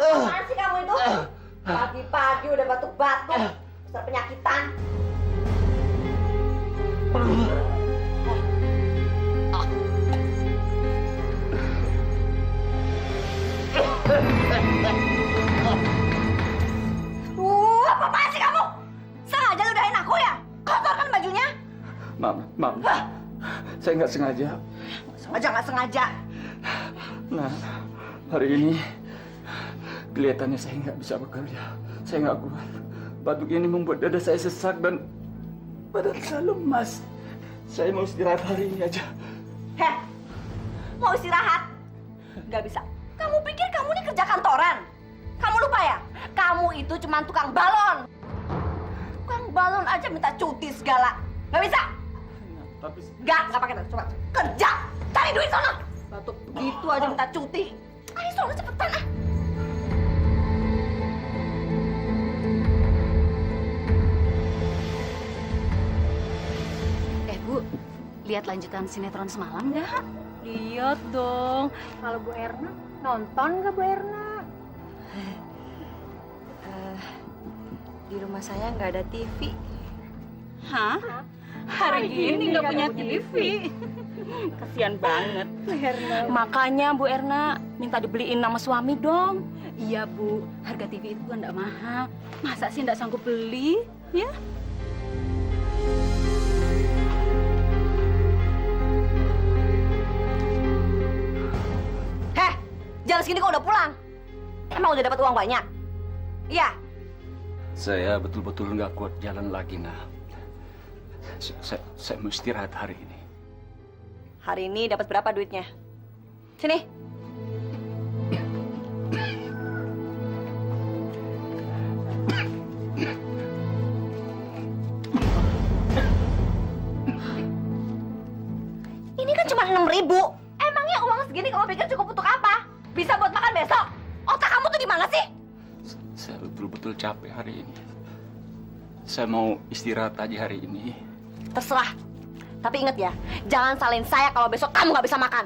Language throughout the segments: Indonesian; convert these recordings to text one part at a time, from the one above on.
Apaan sih kamu itu? Pagi-pagi udah batuk-batuk. Bisa penyakitan. Apaan sih kamu? Sengaja ludahin aku ya? Kotor kan bajunya? Mam, saya nggak sengaja. Nggak sengaja. Nah, hari ini kelihatannya saya nggak bisa bekerja. Saya nggak kuat. Batuk ini membuat dada saya sesak dan badan saya lemas. Saya mau istirahat hari ini aja. Heh, mau istirahat? Nggak bisa. Kamu pikir kamu ini kerja kantoran? Kamu lupa ya? Kamu itu cuma tukang balon. Tukang balon aja minta cuti segala. Nggak bisa? Tapi nggak pakai itu. Coba kerja, cari duit sana. Batuk begitu aja minta cuti. Ayo sana cepetan ah. Bu, lihat lanjutan sinetron semalam nggak? Lihat dong. Kalau Bu Erna, nonton nggak Bu Erna? Di rumah saya nggak ada TV. Hah? Hari gini nggak punya TV. Kasian banget. Makanya Bu Erna minta dibeliin nama suami dong. Iya Bu, harga TV itu kan nggak mahal. Masa sih nggak sanggup beli? Ya? Heh, jam segini kok udah pulang? Emang udah dapat uang banyak? Iya. saya betul-betul nggak kuat jalan lagi, nah. Saya mau istirahat hari ini. Hari ini dapat berapa duitnya? Sini. Ini kan cuma 6.000. Emangnya uang segini kamu pikir cukup untuk apa? Bisa buat makan besok? Otak kamu tuh di mana sih? Saya betul-betul capek hari ini. Saya mau istirahat aja hari ini. Terserah. Tapi ingat ya, jangan salin saya kalau besok kamu nggak bisa makan.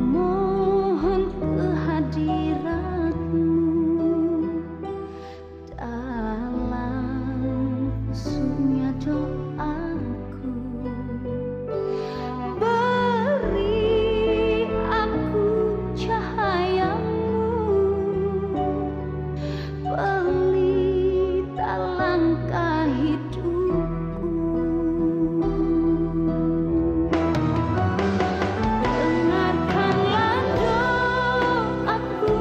Mohon kehadiranmu dalam sunyi doaku. Beri aku cahayamu, pelita langkah hidupku. Dengarkanlah doaku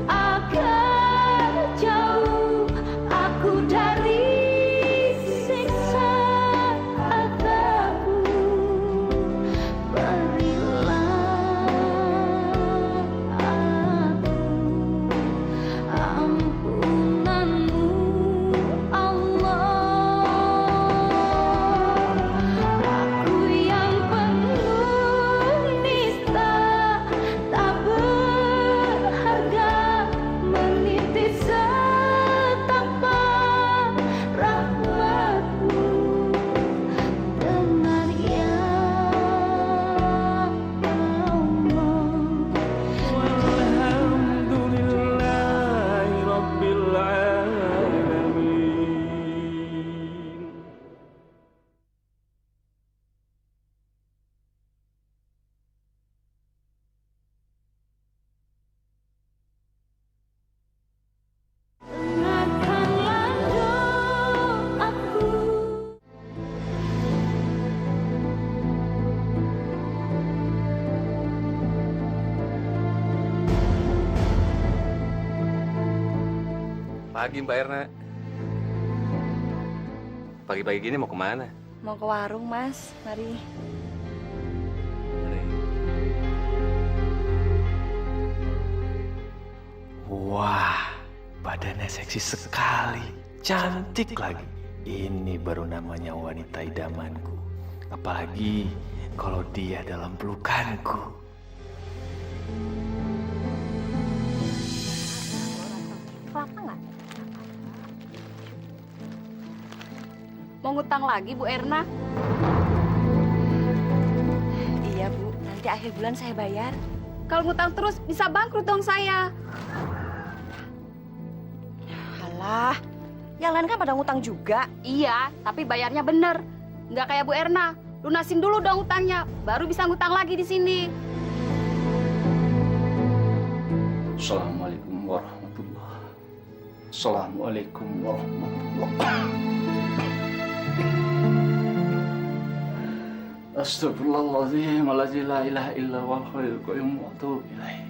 agar jauh aku dari siksa azabmu. Berilah aku ampunanmu, Allah. Aku yang penuh nista, tak berharga, meniti setapak rahmatmu. Dengar ya Walhamdulillahi Rabbil Alamin. Dengarkanlah doaku. Pagi Mbak Erna. Pagi-pagi gini mau kemana? Mau ke warung, Mas. Mari. Mari. Wajahnya seksi sekali, cantik lagi. Ini baru namanya wanita idamanku. Apalagi kalau dia dalam pelukanku. Kelapa nggak? Mau ngutang lagi Bu Erna? Iya Bu, nanti akhir bulan saya bayar. Kalau ngutang terus bisa bangkrut dong saya. Alah, yang lain kan pada ngutang juga. Iya, tapi bayarnya bener. Nggak kayak Bu Erna. Lunasin dulu dong utangnya, baru bisa ngutang lagi di sini. Assalamualaikum warahmatullahi. Assalamualaikum warahmatullahi. Astagfirullahaladzim, alladzi la ilaha illa huwal hayyul qayyum wa atubu ilaih.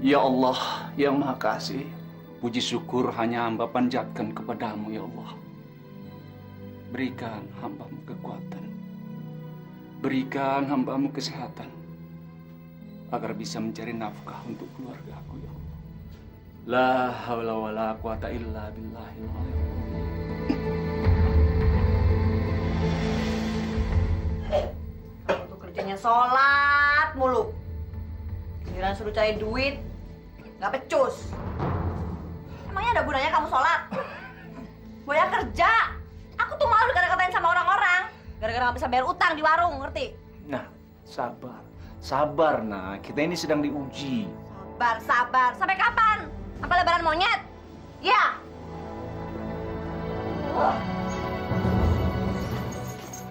Ya Allah, yang Maha Kasih, puji syukur hanya hamba panjatkan kepadamu, ya Allah. Berikan hambamu kekuatan, berikan hambamu kesehatan, agar bisa mencari nafkah untuk keluargaku, ya Allah. La haula wa la quwata illa billahil aliyyil Kamu tuh kerjanya sholat mulu. Giliran suruh cari duit, nggak becus. Emangnya ada gunanya kamu sholat? Banyak kerja. Aku tuh malu dikata-katain sama orang-orang. Gara-gara nggak bisa bayar utang di warung, ngerti? Nah, sabar. Sabar, nah. Kita ini sedang diuji. Sabar, sabar. Sampai kapan? Sampai lebaran monyet? Ya.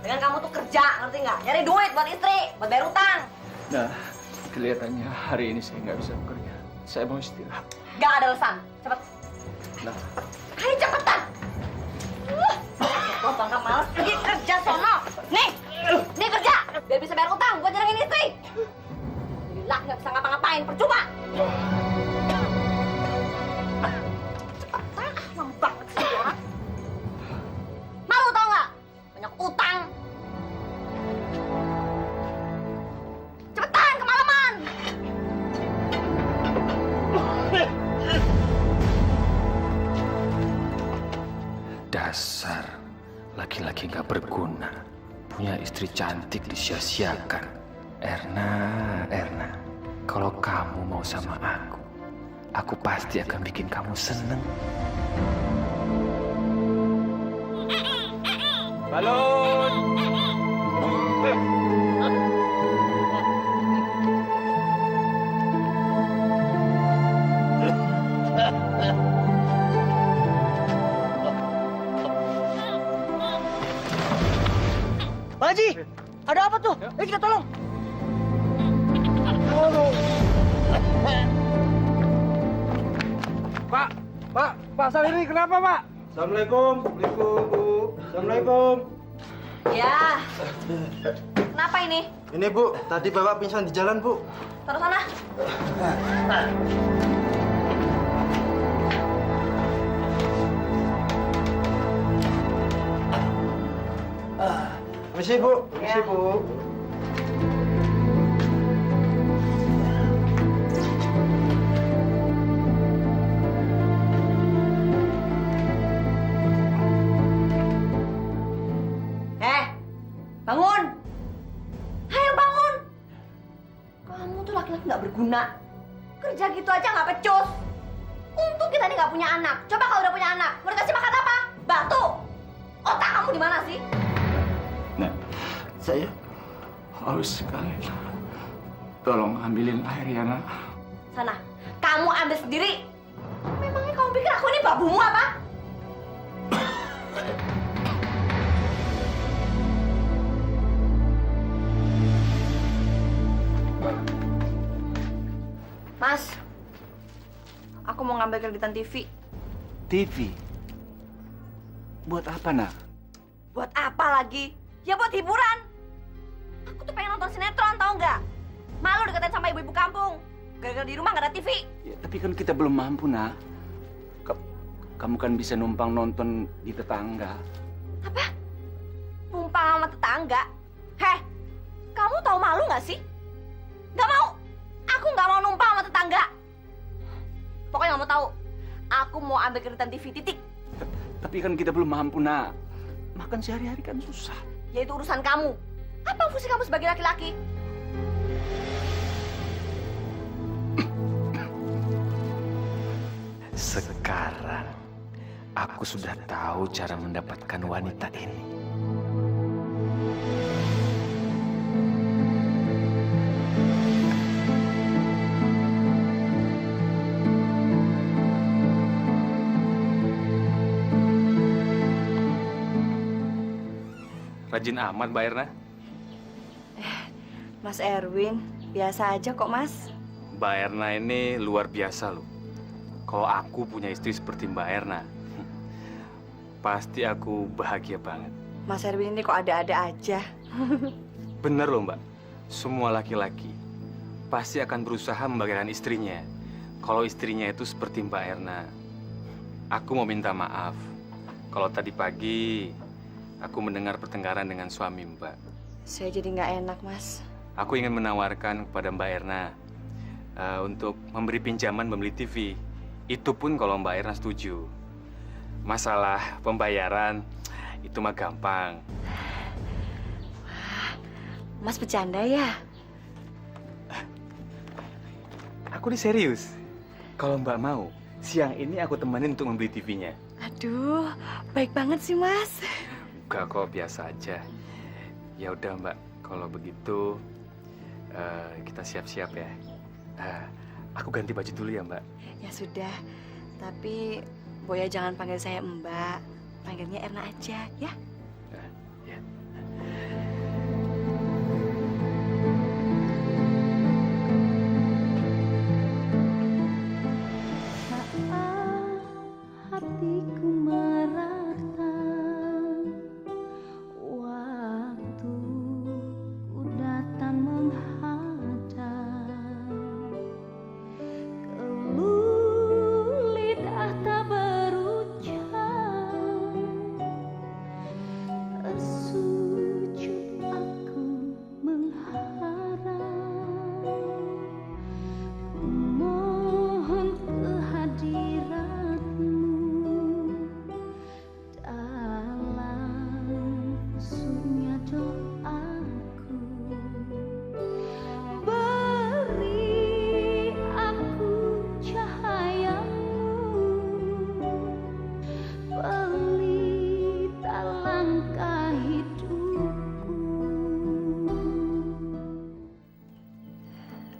Dengan kamu tuh kerja, ngerti nggak? Nyari duit buat istri, buat bayar utang. Nah, kelihatannya hari ini saya nggak bisa bekerja. Saya mau istirahat. Nggak ada alasan. Cepet. Nah, Ayo cepetan. Gua bangga males pergi kerja sono. Nih kerja. Biar bisa bayar utang buat nyenengin istri. Jadi laki nggak bisa ngapa-ngapain, percuma. Cepetan, lama banget sih orang. Malu tau nggak? Banyak utang. Cepetan, kemalaman. Dasar laki-laki gak berguna. Punya istri cantik disia-siakan. Erna, kalau kamu mau sama aku pasti akan bikin kamu seneng. balon. Pak Haji, ada apa tuh? Ayo kita tolong. Pak Saliri kenapa, Pak? Assalamualaikum, Bu. Assalamualaikum. Ya. Kenapa ini? Ini, Bu, tadi Bapak pingsan di jalan, Bu. Taruh sana. Permisi, Bu. Permisi, Bu. Bangun. Ayo bangun. Kamu tuh laki-laki nggak berguna. Kerja gitu aja nggak becus. Untung kita ini nggak punya anak. Coba kalau udah punya anak, mau dikasih makan apa? Batu. Otak kamu di mana sih? Nah, saya haus sekali. Tolong ambilin air ya, Nak. Sana, kamu ambil sendiri. Memangnya kamu pikir aku ini babumu apa? Mas, aku mau ngambil kreditan TV. TV? Buat apa, Nak? Buat apa lagi? Ya buat hiburan. Aku tuh pengen nonton sinetron, tau nggak? Malu dikatain sama ibu-ibu kampung. Gara-gara di rumah nggak ada TV. Ya, tapi kan kita belum mampu, Nak. Kamu kan bisa numpang nonton di tetangga. Apa? Numpang sama tetangga? Heh, kamu tahu malu nggak sih? Nggak mau. Aku nggak mau numpang sama tetangga. Pokoknya Pokoknya nggak mau tahu. Aku mau ambil kreditan TV, titik. Tapi kan kita belum mampu, Nak. Makan sehari-hari kan susah. Ya itu urusan kamu. Apa fungsi kamu sebagai laki-laki? Sekarang aku sudah tahu cara mendapatkan wanita ini. Rajin amat, Mbak Erna. Mas Erwin, biasa aja kok, Mas. Mbak Erna ini luar biasa loh. Kalau aku punya istri seperti Mbak Erna, pasti aku bahagia banget. Mas Erwin ini kok ada-ada aja. Bener loh, Mbak. Semua laki-laki pasti akan berusaha membahagiakan istrinya. Kalau istrinya itu seperti Mbak Erna. Aku mau minta maaf. Kalau tadi pagi aku mendengar pertengkaran dengan suami Mbak. Saya jadi nggak enak, Mas. Aku ingin menawarkan kepada Mbak Erna untuk memberi pinjaman membeli TV. Itu pun kalau Mbak Erna setuju. Masalah pembayaran itu mah gampang. Mas bercanda ya? Aku ini serius. Kalau Mbak mau, siang ini aku temenin untuk membeli TV-nya. Aduh, baik banget sih, Mas. Enggak kok, biasa aja. Ya udah Mbak, kalau begitu kita siap-siap ya. Aku ganti baju dulu ya Mbak. Ya sudah, tapi Boya jangan panggil saya Mbak. Panggilnya Erna aja, ya? Ya. Hatiku meratang waktu ku datang menghadap, keluh lidah tak berucap, tersujud aku mengharap, ku mohon kehadiranmu dalam sunyi doaku. Beri aku cahayamu, pelita langkah hidupku.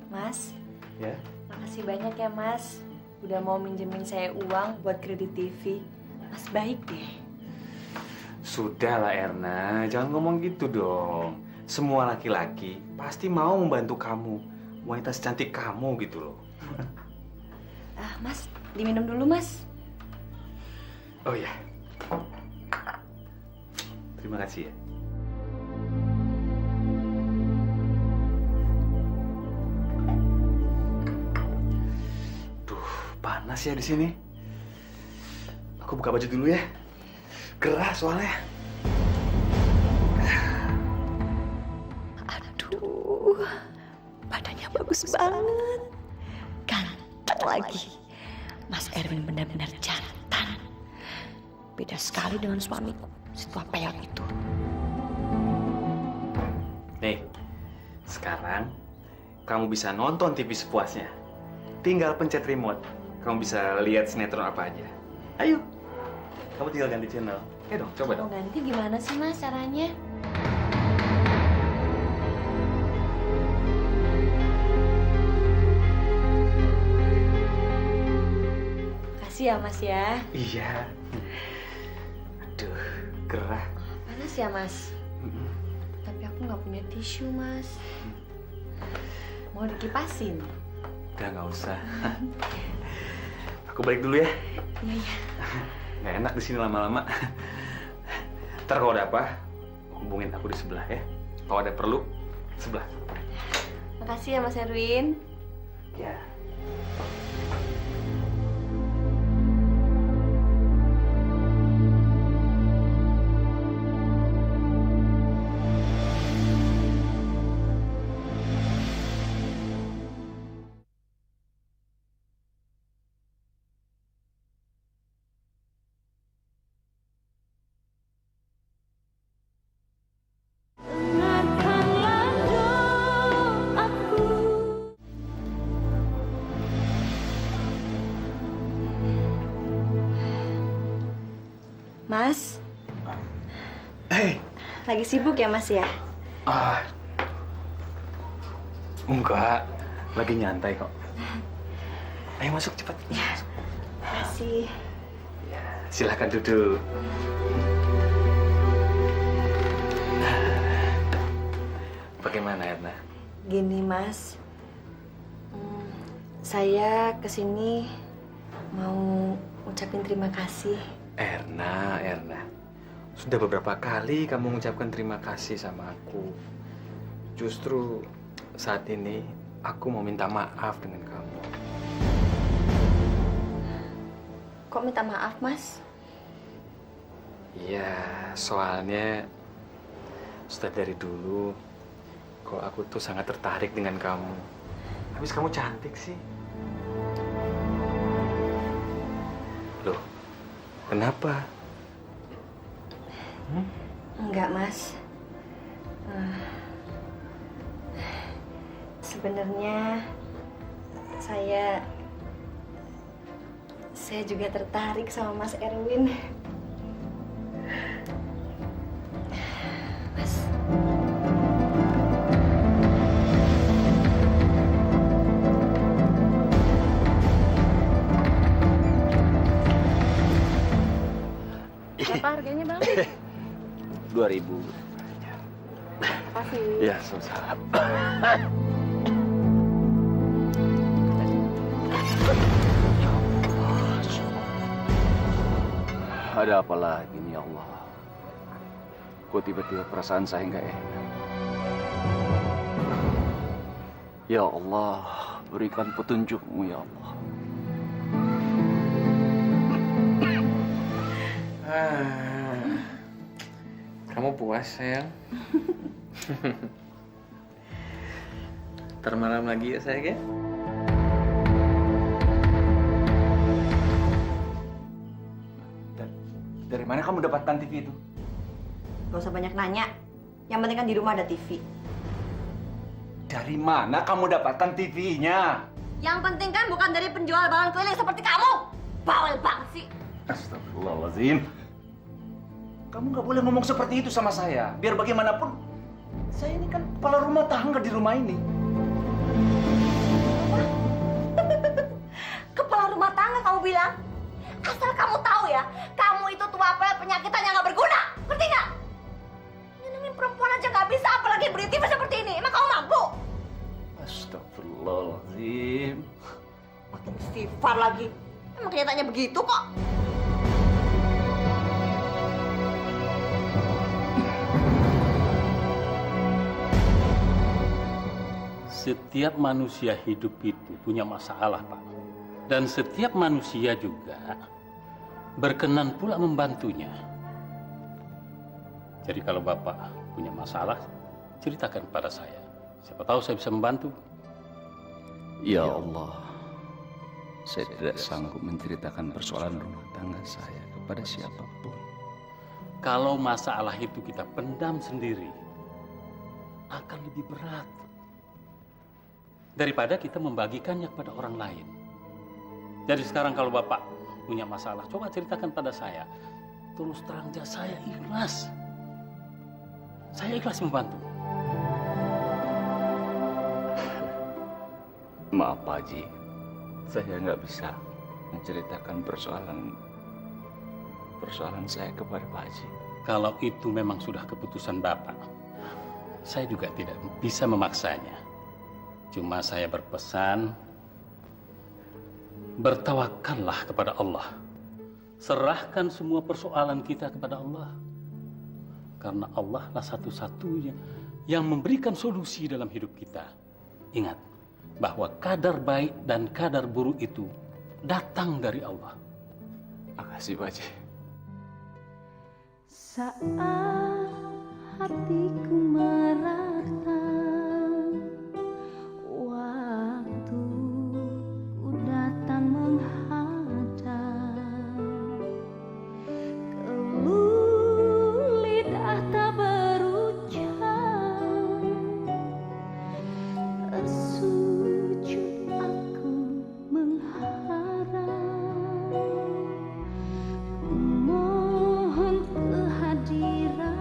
Mas, Ya. makasih banyak ya, Mas. Udah mau minjemin saya uang buat kredit TV. Mas baik deh. Sudahlah Erna, jangan ngomong gitu dong. Semua laki-laki pasti mau membantu kamu. Wanita secantik kamu gitu loh. Mas, diminum dulu, Mas. Oh ya. Terima kasih ya. Duh, panas ya di sini. Aku buka baju dulu ya. Gerah soalnya. Aduh, badannya bagus banget. Ganteng lagi. Mas Erwin benar-benar jantan. Beda sekali dengan suamiku, si tua peyot itu. Nih, sekarang kamu bisa nonton TV sepuasnya. Tinggal pencet remote. Kamu bisa lihat sinetron apa aja. Ayo, kamu tinggal ganti channel. Ayo dong, coba dong. Mau ganti gimana sih, Mas, caranya? Makasih ya, Mas ya. Iya. Aduh, gerah. Panas ya, Mas? Tapi aku nggak punya tisu, Mas. Mau dikipasin? Udah nggak usah. Aku balik dulu ya. Iya, iya. Nggak enak di sini lama-lama. Ntar kalau ada apa, hubungin aku di sebelah ya. Kalau ada perlu, sebelah. Makasih ya, Mas Erwin. Ya. Lagi sibuk ya Mas ya? Ah, enggak, lagi nyantai kok. Ayo masuk cepat. Masih. Silahkan duduk. Bagaimana Erna? Gini Mas, saya kesini mau ucapin terima kasih. Erna. Sudah beberapa kali kamu mengucapkan terima kasih sama aku. Justru saat ini aku mau minta maaf dengan kamu. Kok minta maaf Mas? Iya, soalnya sudah dari dulu kok aku tuh sangat tertarik dengan kamu. Habis kamu cantik sih. Loh, kenapa? Enggak Mas. Sebenarnya saya juga tertarik sama Mas Erwin. Mas. Berapa harganya bang? 2.000. Makasih. Ya, sama-sama. Ada apa lagi nih, ya Allah? Kok tiba-tiba perasaan saya nggak enak? Ya Allah, berikan petunjuk-Mu ya Allah. Kamu puas, sayang? Ntar malam lagi ya, sayang ya? Dari mana kamu dapatkan TV itu? Gak usah banyak nanya. Yang penting kan di rumah ada TV. Dari mana kamu dapatkan TV-nya? Yang penting kan bukan dari penjual balon keliling seperti kamu. Bawel banget sih. Astagfirullahaladzim. Kamu nggak boleh ngomong seperti itu sama saya. Biar bagaimanapun, saya ini kan kepala rumah tangga di rumah ini. Kepala rumah tangga kamu bilang? Asal kamu tahu ya, kamu itu tua pelet penyakitan yang nggak berguna. Ngerti nggak? Nyenengin perempuan aja nggak bisa, apalagi beli TV seperti ini. Emang kamu mampu? Astagfirullahaladzim. Makin istighfar lagi. Emang kenyataannya begitu kok. Setiap manusia hidup itu punya masalah, Pak. Dan setiap manusia juga berkenan pula membantunya. Jadi kalau Bapak punya masalah, ceritakan pada saya. Siapa tahu saya bisa membantu. Ya Allah, saya tidak sanggup menceritakan persoalan rumah tangga saya kepada siapapun. Kalau masalah itu kita pendam sendiri, akan lebih berat daripada kita membagikannya kepada orang lain. Jadi sekarang kalau Bapak punya masalah, coba ceritakan pada saya. Terus terang saja, saya ikhlas. Saya ikhlas membantu. Maaf Pak Haji, saya nggak bisa menceritakan persoalan saya kepada Pak Haji. Kalau itu memang sudah keputusan Bapak, saya juga tidak bisa memaksanya. Cuma saya berpesan, bertawakallah kepada Allah. Serahkan semua persoalan kita kepada Allah. Karena Allah lah satu-satunya yang memberikan solusi dalam hidup kita. Ingat, bahwa kadar baik dan kadar buruk itu datang dari Allah. Makasih Pak Haji. Saat hatiku merata, waktu ku datang menghadap, keluh lidah tak berucap, tersujud aku mengharap, ku mohon kehadiratmu.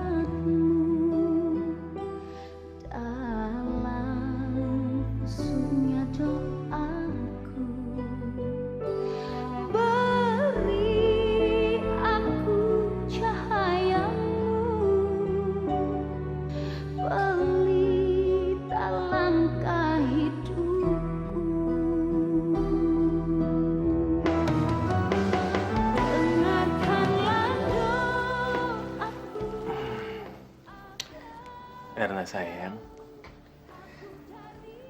Erna sayang,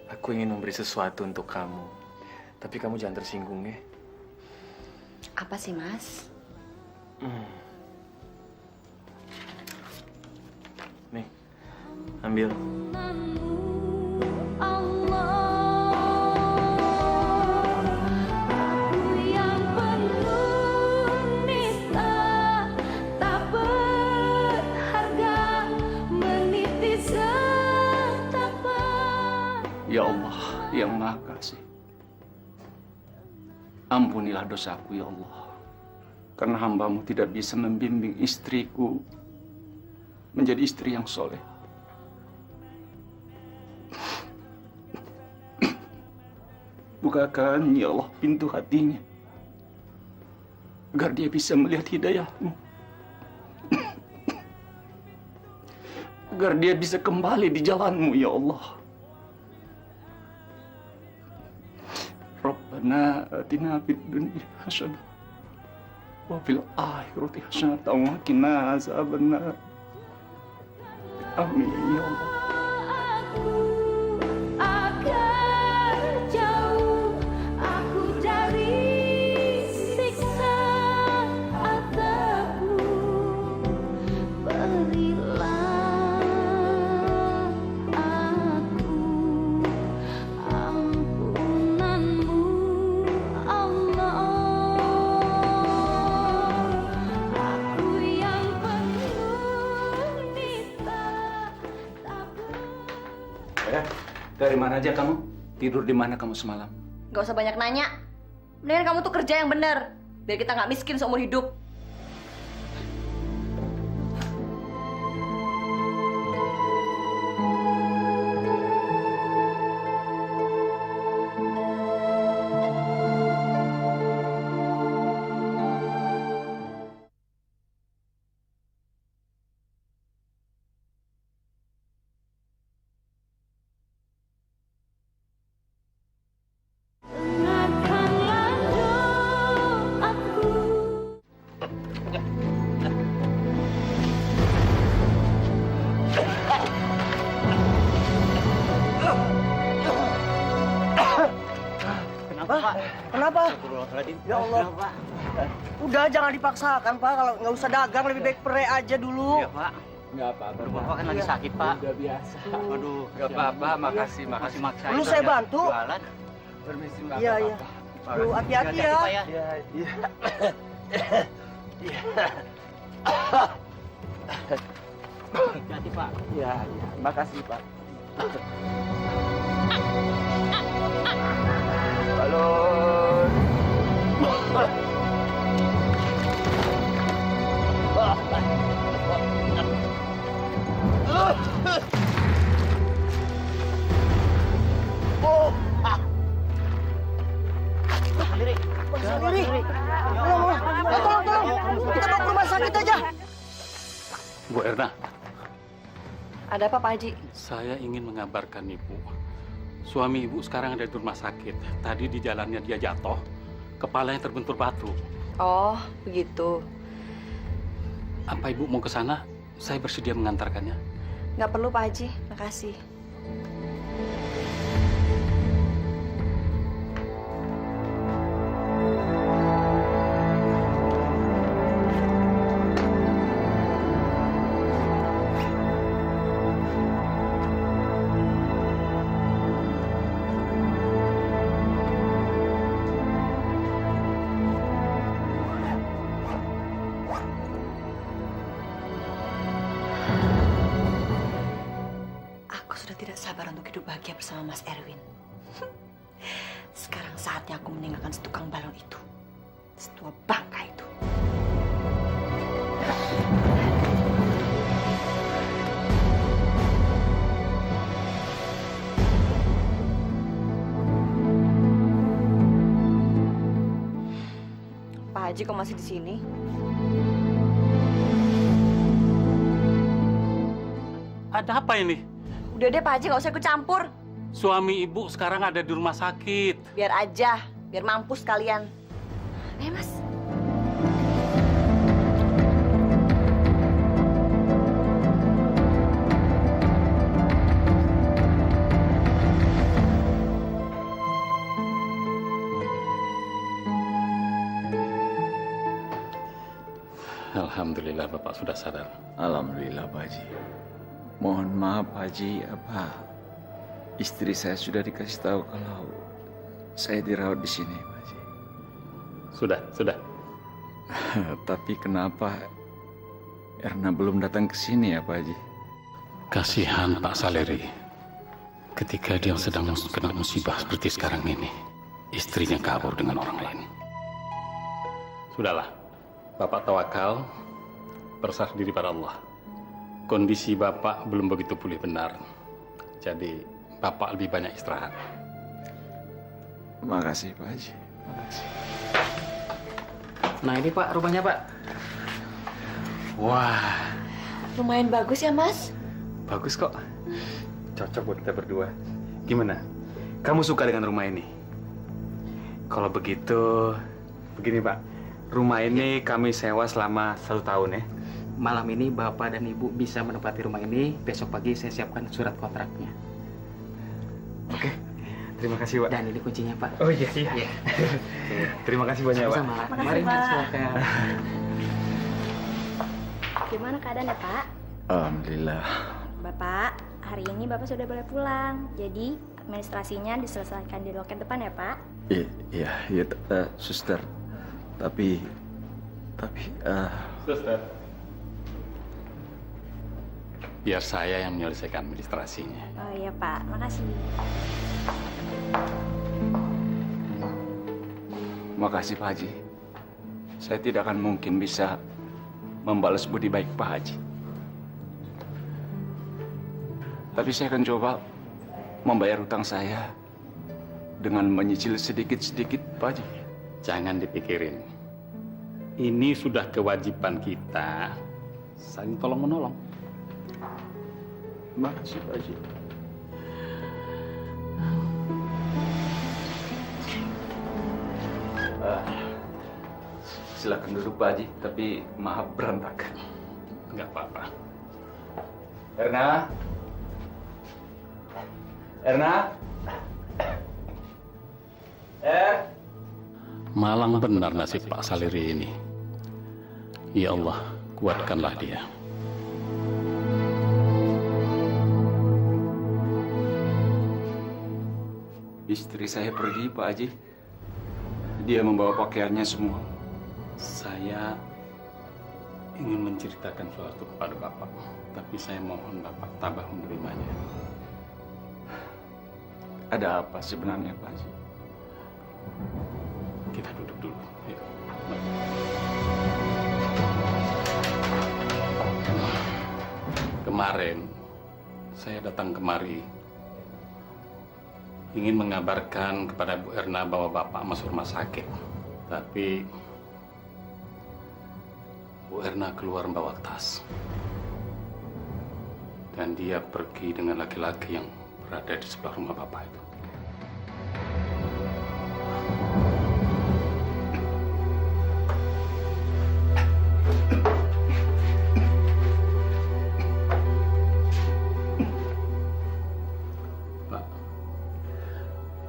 aku ingin memberi sesuatu untuk kamu. Tapi kamu jangan tersinggung ya. Apa sih, Mas? Nih, ambil. Ya Allah yang Maha Kasih, ampunilah dosaku ya Allah, karena hamba-Mu tidak bisa membimbing istriku menjadi istri yang soleh. Bukakan ya Allah pintu hatinya, agar dia bisa melihat hidayah-Mu, agar dia bisa kembali di jalan-Mu ya Allah. Rabbana atina fid dunya hasanah wa fil akhirati hasanah wa qina azabannar. Amin ya Allah. Dari mana aja kamu? Tidur di mana kamu semalam? Gak usah banyak nanya. Mendingan kamu tuh kerja yang bener, biar kita nggak miskin seumur hidup. Kenapa? Ya Allah. Udah jangan dipaksakan Pak. Kalau nggak usah dagang lebih baik pere aja dulu. Iya, Pak. Nggak apa-apa. Bapak kan lagi sakit, Pak. Udah biasa. Waduh, Nggak apa-apa, makasih. maksa. Perlu saya bantu? Jualan. Permisi nggak Iya, iya. apa-apa. Aduh, hati-hati ya. Pak, ya. Iya, iya. Hati-hati, Pak. Iya, iya. Makasih, Pak. Halo. Sendiri. Tolong. Kita bawa ke rumah sakit aja. Bu Erna, Ada apa, Pak Haji? saya ingin mengabarkan Ibu. Suami Ibu sekarang ada di rumah sakit. Tadi di jalannya dia jatuh, kepalanya terbentur batu. Oh, begitu. Apa Ibu mau ke sana? Saya bersedia mengantarkannya. Nggak perlu, Pak Haji. Makasih. Aku sudah tidak sabar untuk hidup bahagia bersama Mas Erwin. Sekarang saatnya aku meninggalkan si tukang balon itu. Setua bangka itu. Pak Haji kok masih di sini? Ada apa ini? Udah deh Pak Haji, nggak usah ikut campur. Suami Ibu sekarang ada di rumah sakit. Biar aja, biar mampus kalian. Mas. Alhamdulillah Bapak sudah sadar. Alhamdulillah Pak Haji. Mohon maaf Pak Haji, istri saya sudah dikasih tahu kalau saya dirawat di sini Pak Haji. Sudah. Tapi kenapa Erna belum datang ke sini ya Pak Haji? Kasihan Pak Saleri. Ketika dia sedang kena musibah seperti sekarang ini, istrinya kabur dengan orang lain. Sudahlah, Bapak tawakal, berserah diri pada Allah. Kondisi Bapak belum begitu pulih benar. Jadi, Bapak lebih banyak istirahat. Makasih Pak Haji. Makasih. Nah ini Pak, rumahnya Pak. Wah, Lumayan bagus ya, Mas? bagus kok. Cocok buat kita berdua. Gimana? Kamu suka dengan rumah ini? Kalau begitu, begini Pak. Rumah ini kami sewa selama 1 tahun ya. Malam ini Bapak dan Ibu bisa menempati rumah ini. Besok pagi saya siapkan surat kontraknya. Oke, terima kasih Pak. Dan ini kuncinya Pak. Oh iya. Terima kasih banyak Pak. Sama-sama. Mari Mas, silakan. Gimana keadaannya Pak? Alhamdulillah. Bapak, hari ini Bapak sudah boleh pulang. Jadi administrasinya diselesaikan di loket depan ya Pak? Iya, suster. Tapi, Suster. Biar saya yang menyelesaikan administrasinya. Oh iya Pak, makasih. makasih Pak Haji. Saya tidak akan mungkin bisa membalas budi baik Pak Haji. Tapi saya akan coba membayar utang saya dengan menyicil sedikit-sedikit Pak Haji. Jangan dipikirin. Ini sudah kewajiban kita saling tolong-menolong. Makasih Pak Haji. Silakan duduk Pak Haji, tapi maaf berantakan. Enggak apa-apa. Erna? Malang benar nasib Pak Saleri ini. Ya Allah, kuatkanlah dia. Istri saya pergi Pak Haji. Dia membawa pakaiannya semua. Saya ingin menceritakan sesuatu kepada Bapak, tapi saya mohon Bapak tabah menerimanya. Ada apa sebenarnya Pak Haji? Kita duduk dulu. Yuk. Kemarin saya datang kemari ingin mengabarkan kepada Bu Erna bahwa Bapak masuk rumah sakit. Tapi Bu Erna keluar membawa tas. Dan dia pergi dengan laki-laki yang berada di sebelah rumah Bapak itu.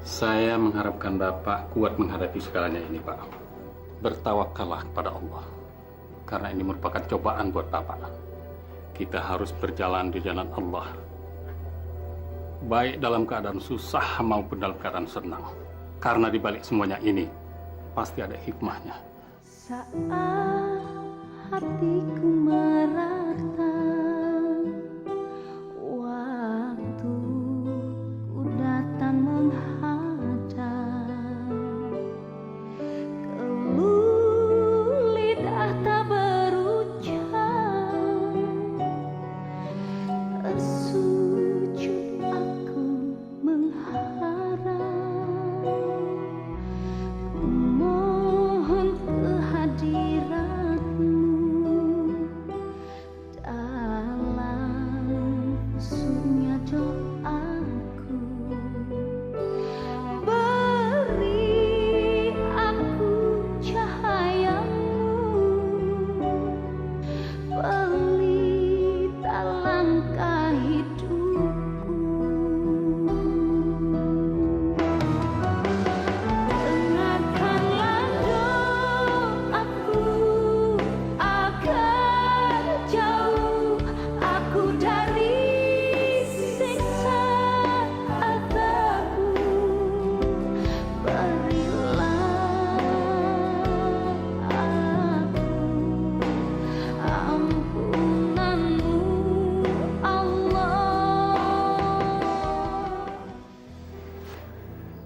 Saya mengharapkan Bapak kuat menghadapi segalanya ini, Pak. Bertawakallah kepada Allah. Karena ini merupakan cobaan buat Bapak. Kita harus berjalan di jalan Allah. Baik dalam keadaan susah maupun dalam keadaan senang. Karena di balik semuanya ini, pasti ada hikmahnya. Saat hatiku merata, waktu ku datang menghadap, keluh lidah tak berucap, tersujud aku mengharap, ku mohon kehadiratmu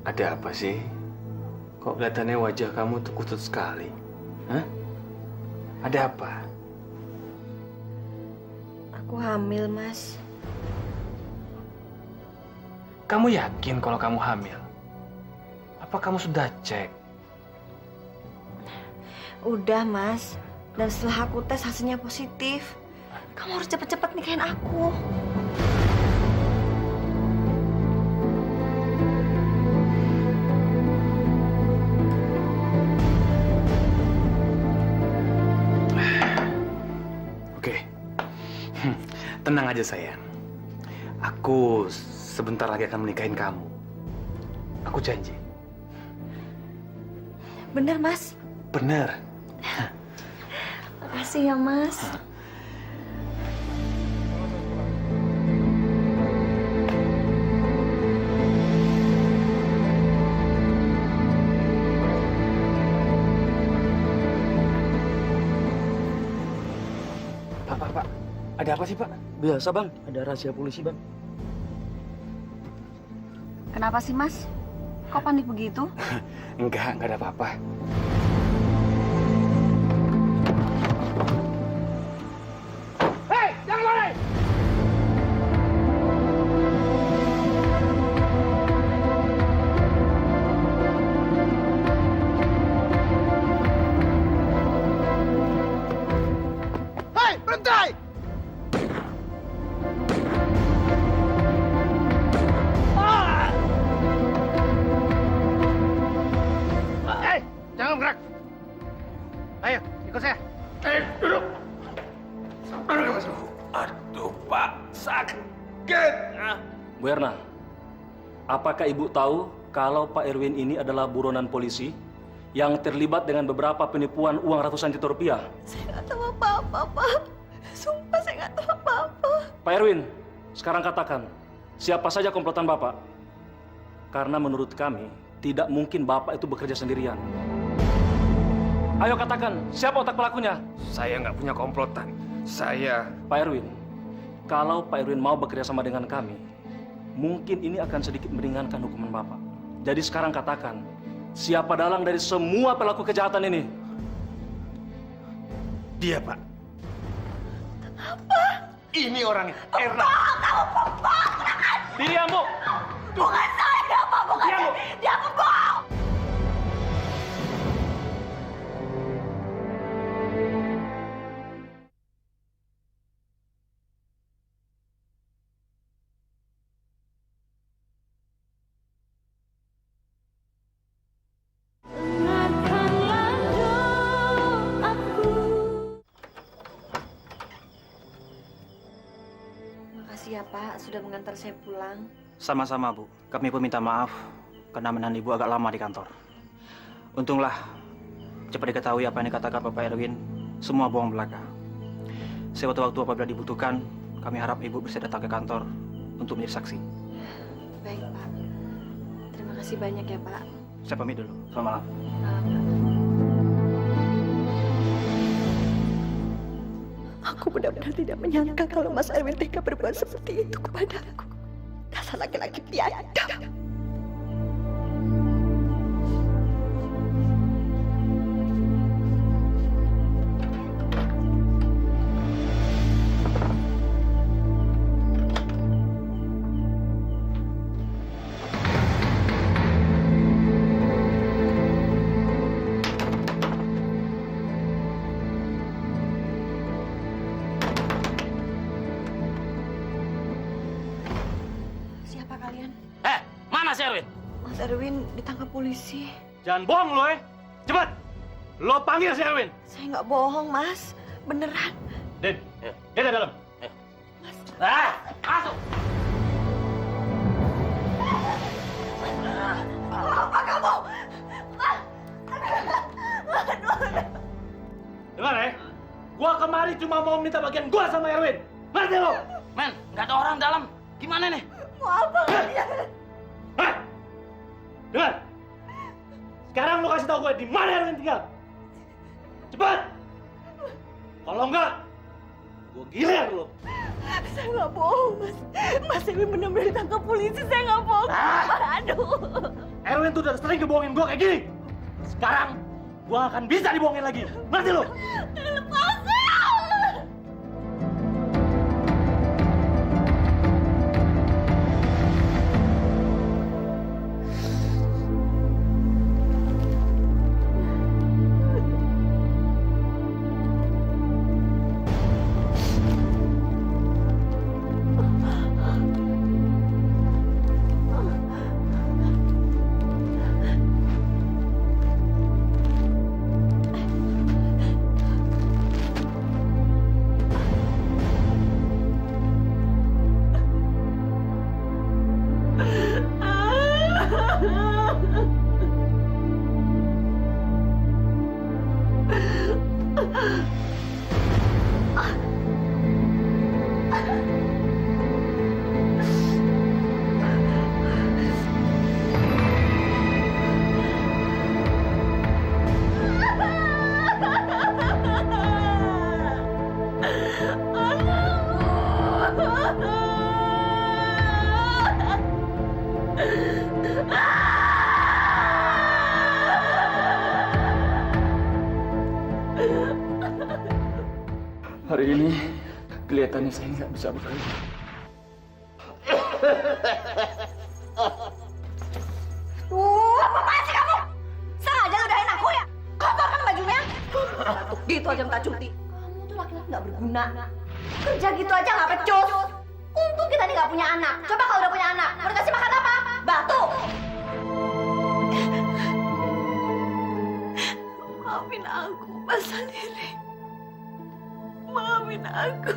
Ada apa sih? Kok kelihatannya wajah kamu tuh kusut sekali? Hah? Ada apa? Aku hamil, Mas. Kamu yakin kalau kamu hamil? Apa kamu sudah cek? Udah, Mas. Dan setelah aku tes hasilnya positif. Kamu harus cepet-cepet nikahin aku. Oke. Tenang aja sayang. Aku sebentar lagi akan menikahin kamu. Aku janji. Bener, Mas? Bener. Makasih ya, Mas. Pak. Ada apa sih, Pak? Biasa, Bang. Ada rahasia polisi, Bang. Kenapa sih, Mas? Kok panik begitu? Enggak ada apa-apa. Hei, jangan lari! Hei, berhenti! Hei, jangan gerak. Ayo, ikut saya. Duduk. Aduh, Pak, sakit. Bu Erna, apakah Ibu tahu kalau Pak Erwin ini adalah buronan polisi yang terlibat dengan beberapa penipuan uang ratusan juta rupiah? Saya nggak tahu apa-apa, Pak. Sumpah saya nggak tahu apa-apa. Pak Erwin, sekarang katakan, siapa saja komplotan Bapak? Karena menurut kami, tidak mungkin Bapak itu bekerja sendirian. Ayo katakan, siapa otak pelakunya? Saya nggak punya komplotan. Saya... Pak Erwin, kalau Pak Erwin mau bekerja sama dengan kami, mungkin ini akan sedikit meringankan hukuman Bapak. Jadi sekarang katakan, siapa dalang dari semua pelaku kejahatan ini? Dia, Pak. Apa? Ini orangnya, Erna. Kamu pembohong! Diam, Bu! Bukan saya, Pak! Bukan saya! Dia pembohong! Makasih ya, Pak, sudah mengantar saya pulang. Sama-sama, Bu. Kami pun minta maaf karena menahan Ibu agak lama di kantor. Untunglah cepat diketahui apa yang dikatakan Bapak Erwin, semua bohong belaka. Sewaktu-waktu apabila dibutuhkan, kami harap Ibu bisa datang ke kantor untuk menjadi saksi. Baik, Pak. Terima kasih banyak ya, Pak. Saya pamit dulu. Selamat malam. Aku benar-benar tidak menyangka kalau Mas Erwin tega berbuat seperti itu kepadaku. Dasar laki-laki biadab. Siapa kalian? Mana si Erwin? Mas Erwin ditangkap polisi. Jangan bohong lo, Cepat! Lo panggil si Erwin. Saya nggak bohong, Mas. Beneran. Din, dia ada dalam. Masuk! Apa kamu? Dengar gua kemari cuma mau minta bagian gua sama Erwin. Ngerti lo? Men, nggak ada orang dalam. Gimana nih? Mau apa kalian? Dengar! Sekarang lo kasih tahu gue di mana Erwin tinggal. Cepat! Kalau enggak, gue gilir lo. Saya nggak bohong, Mas. Mas Erwin benar-benar ditangkap polisi. Saya nggak bohong. Aduh. Erwin tuh udah sering ngebohongin gue kayak gini. Sekarang gue akan bisa dibohongin lagi. Ngerti lo? Hari ini kelihatannya saya nggak bisa bekerja. Apaan sih kamu? Sengaja ngedahin aku ya? Kotor kan bajunya? Batuk gitu aja minta cuti. Kamu tuh laki-laki nggak berguna. Kerja gitu aja nggak pecus. Untung kita nih nggak punya anak. Coba kalau udah punya anak, mau dikasih makan apa? Batu. Maafin aku, Mas Saliri. Maafin aku.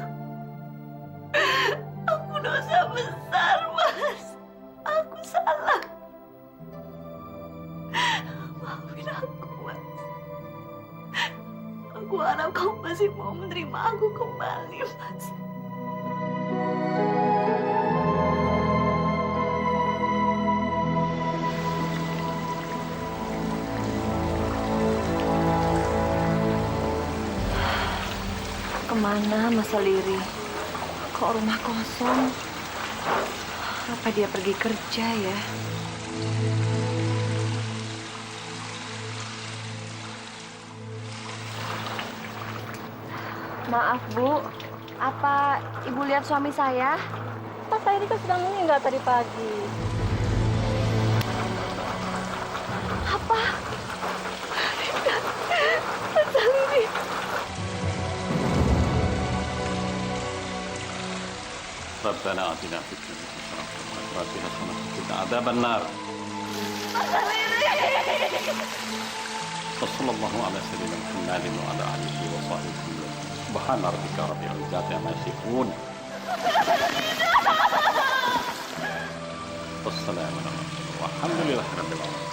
Aku dosa besar, Mas. Aku salah. Maafin aku, Mas. Aku harap kamu masih mau menerima aku kembali, Mas. Kemana Mas Saliri? Kok rumah kosong? Apa dia pergi kerja ya? Maaf Bu, apa Ibu lihat suami saya? Mas Saliri kan sedang meninggal tadi pagi. Apa? Mas Saliri. ربنا آتنا في الدنيا حسنة وفي الآخرة حسنة وقنا عذاب النار. وصلى الله على سيدنا محمد وعلى آله وصحبه وسلم. سبحان ربك رب العزة عما يصفون. والسلام على المرسلين والحمد لله رب العالمين.